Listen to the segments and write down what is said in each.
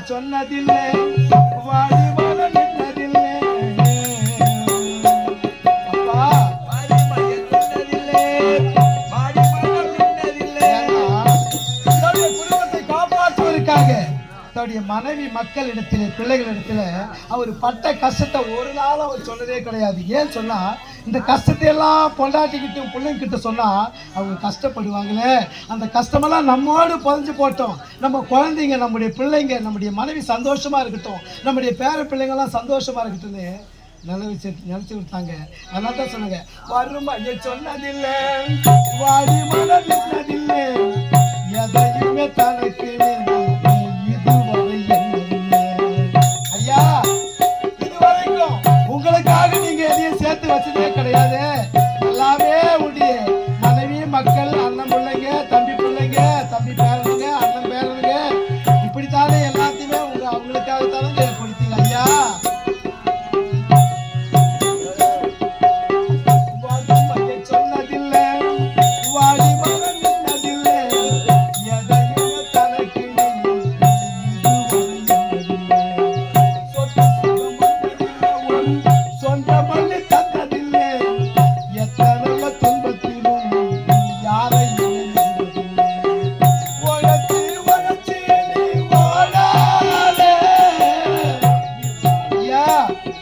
சொன்னதில்லை வாடி மன நின்னதில்லை அப்பா வாடி மன நின்னதில்லை வாடி மன நின்னதில்லை தன்னுடைய குடும்பத்தை காப்பாற்றுவதற்காக தன்னுடைய மனைவி மக்களிடத்தில் பிள்ளைகளிடத்தில் அவர் பட்ட கஷ்டத்தை ஒரு நாள் அவர் சொன்னதே கிடையாது. ஏன் சொன்னா இந்த கஷ்டத்தை எல்லாம் பொண்டாட்டிக்கிட்டு பிள்ளைங்கிட்ட சொன்னா அவங்க கஷ்டப்படுவாங்களே, அந்த கஷ்டமெல்லாம் நம்மோடு புதைஞ்சு போட்டோம், நம்ம குழந்தைங்க நம்முடைய பிள்ளைங்க நம்முடைய மனைவி சந்தோஷமா இருக்கட்டும், நம்முடைய பேர பிள்ளைங்கள்லாம் சந்தோஷமா இருக்கட்டும்னு நினைச்சு விட்டாங்க. அதனால தான் சொன்னாங்க வறுமையை சொன்னதில்லை வாடி மனம் நின்னதில்லை எதையுமே தனக்கு இதுவரை என்னதில்லை. ஐயா இதுவரைக்கும் உங்களுக்காக நீங்க எதையும் சேர்த்து வச்சதே கிடையாது. எல்லாமே உடைய மனைவி மக்கள் அண்ணன் பிள்ளைங்க தம்பி பிள்ளைங்க தம்பி பேரனுங்க அண்ணன் பேரனுங்க இப்படித்தானே எல்லாத்தையுமே அவங்களுக்காக தானே ஏற்படுத்தீங்க. ஐயா சொன்னதில்லை வாடி மனம் நின்னதில்லை எதையுமே தனக்கு சொந்த மண்ணு தந்ததில்லை எத்தனை துன்பத்திலும் யாரையும் உழைச்சி உழைச்சி நீ ஓடாதே. ஐயா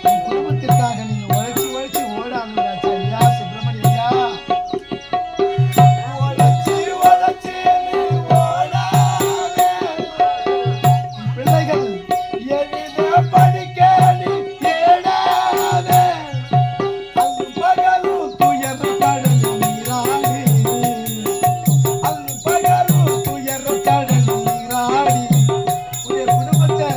உன் குடும்பத்திற்காக நீங்க உழைச்சி உழைச்சி ஓடாதுங்க ஐயா சுப்பிரமணிய ஐயா. உழைச்சி உழைச்சி நீ ஓடாதே உன் பிள்ளைகள் எளிதா படிக்க நீ தேடாதே. அல்லும் பகலும் துயர் கடல் நீராடி அல்லும் பகலும் துயர் கடல் நீராடி உடைய குடும்பத்தை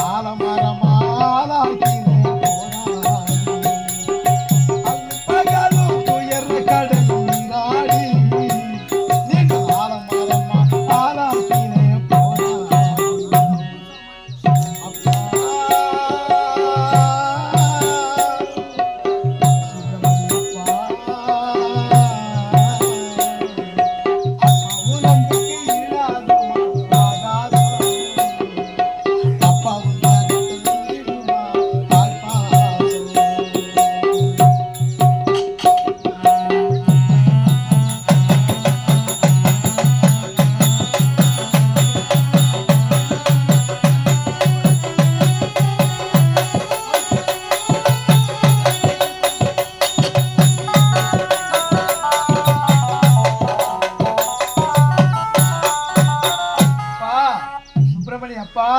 ஆலமரமாலாக்கினே போராடி அல்லும் பகலும் துயர் கடல் நீராடி நீங்கள் ஆலமரமா ஆலாக்கினே போராடி. அப்பா சுப்பிரமணிய அப்பா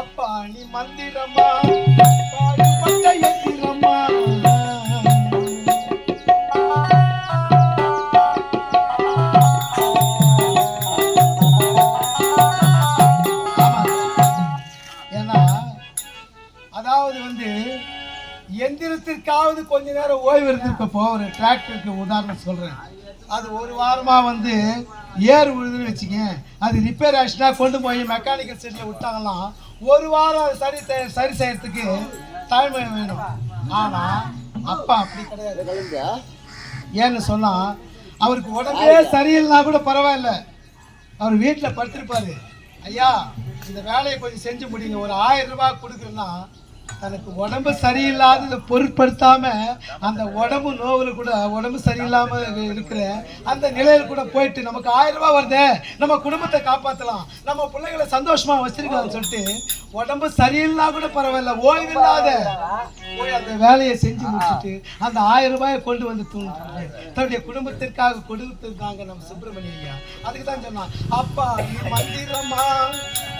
அப்பா நீ மந்திரம்மா பாடுபட்ட எந்திரம்மா. ஏன்னா அதாவது எந்திரத்திற்காவது கொஞ்ச நேரம் ஓய்வு இருந்திருக்கப்போ ஒரு டிராக்டருக்கு உதாரணம் சொல்றேன். அது ஒரு வாரமா ஏர் விழுதுன்னு வச்சுக்க, அது ரிப்பேர் ஆச்சுன்னா கொண்டு போய் மெக்கானிக்கல் செட்டில் விட்டாங்கன்னா ஒரு வாரம் சரி செய்யறதுக்கு டைம் வேணும். ஆனா அப்பா அப்படி கிடையாது. ஏன்னு சொன்னா அவருக்கு உடம்பே சரியில்லைனா கூட பரவாயில்ல, அவர் வீட்டில் படுத்திருப்பாரு. ஐயா இந்த வேலையை கொஞ்சம் செஞ்சு முடியுங்க, ஒரு 1000 ரூபாய் கொடுக்குறேன்னா தனக்கு உடம்பு சரியில்லாத பொருட்படுத்தாம அந்த உடம்பு நோவில் கூட உடம்பு சரியில்லாம இருக்கிற அந்த நிலையில கூட போயிட்டு நமக்கு 1000 ரூபாய் வருதே, நம்ம குடும்பத்தை காப்பாற்றலாம், நம்ம பிள்ளைகளை சந்தோஷமா வச்சிருக்கலாம்னு சொல்லிட்டு உடம்பு சரியில்லா கூட பரவாயில்ல ஓய்வில்லாத போய் அந்த வேலையை செஞ்சு முடிச்சுட்டு அந்த 1000 ரூபாயை கொண்டு வந்து தூண்டுறாங்க தன்னுடைய குடும்பத்திற்காக கொடுத்துருக்காங்க நம்ம சுப்பிரமணிய ஐயா. அதுக்கு தான் சொன்னான் அப்பா நீ மந்திரம்மா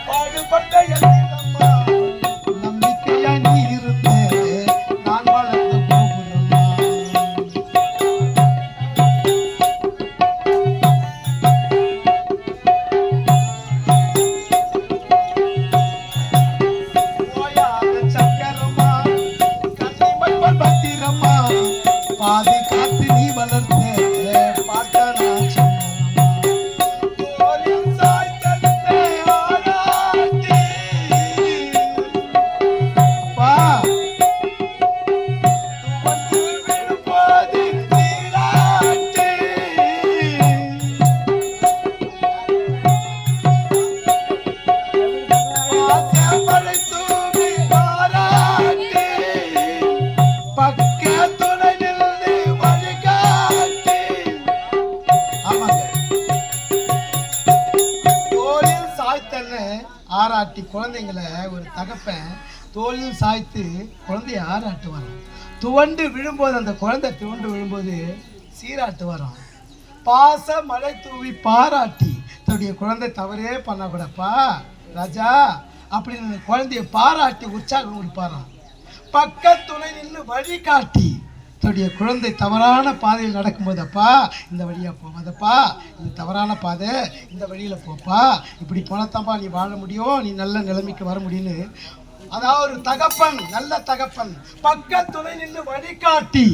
பாடுபட்ட எந்திரம்மா நம்பிக்கையா நீ இருந்தே நான் வளர்ந்து போகிறோம்மா. போயாத சக்கரம்மா கண்ணிமன் பத்திரம்மா பாதி காத்து நீ வளர்த்தே பாட்டனா சொன்னம்மா. ஆராட்டி குழந்தைங்களை ஒரு தகப்பன் தோளில் சாய்த்து குழந்தைய ஆராட்டு வரும். துவண்டு விழும்போது அந்த குழந்தை துவண்டு விழும்போது சீராட்டு வரும். பாச மழை தூவி பாராட்டி தன்னுடைய குழந்தை தவறே பண்ணக்கூடப்பா ராஜா அப்படின்னு குழந்தைய பாராட்டி உற்சாகம் கொடுப்பாராம். பக்க துணை நின்று வழிகாட்டி தன்னுடைய குழந்தை தவறான பாதையில் நடக்கும்போது, அப்பா இந்த வழியாக போகாதப்பா, இது தவறான பாதை, இந்த வழியில் போப்பா, இப்படி போனத்தாப்பா நீ வாழ முடியும், நீ நல்ல நிலைமைக்கு வர முடியும்னு, அதாவது ஒரு தகப்பன், நல்ல தகப்பன் பக்க துணை நின்று வழிகாட்டி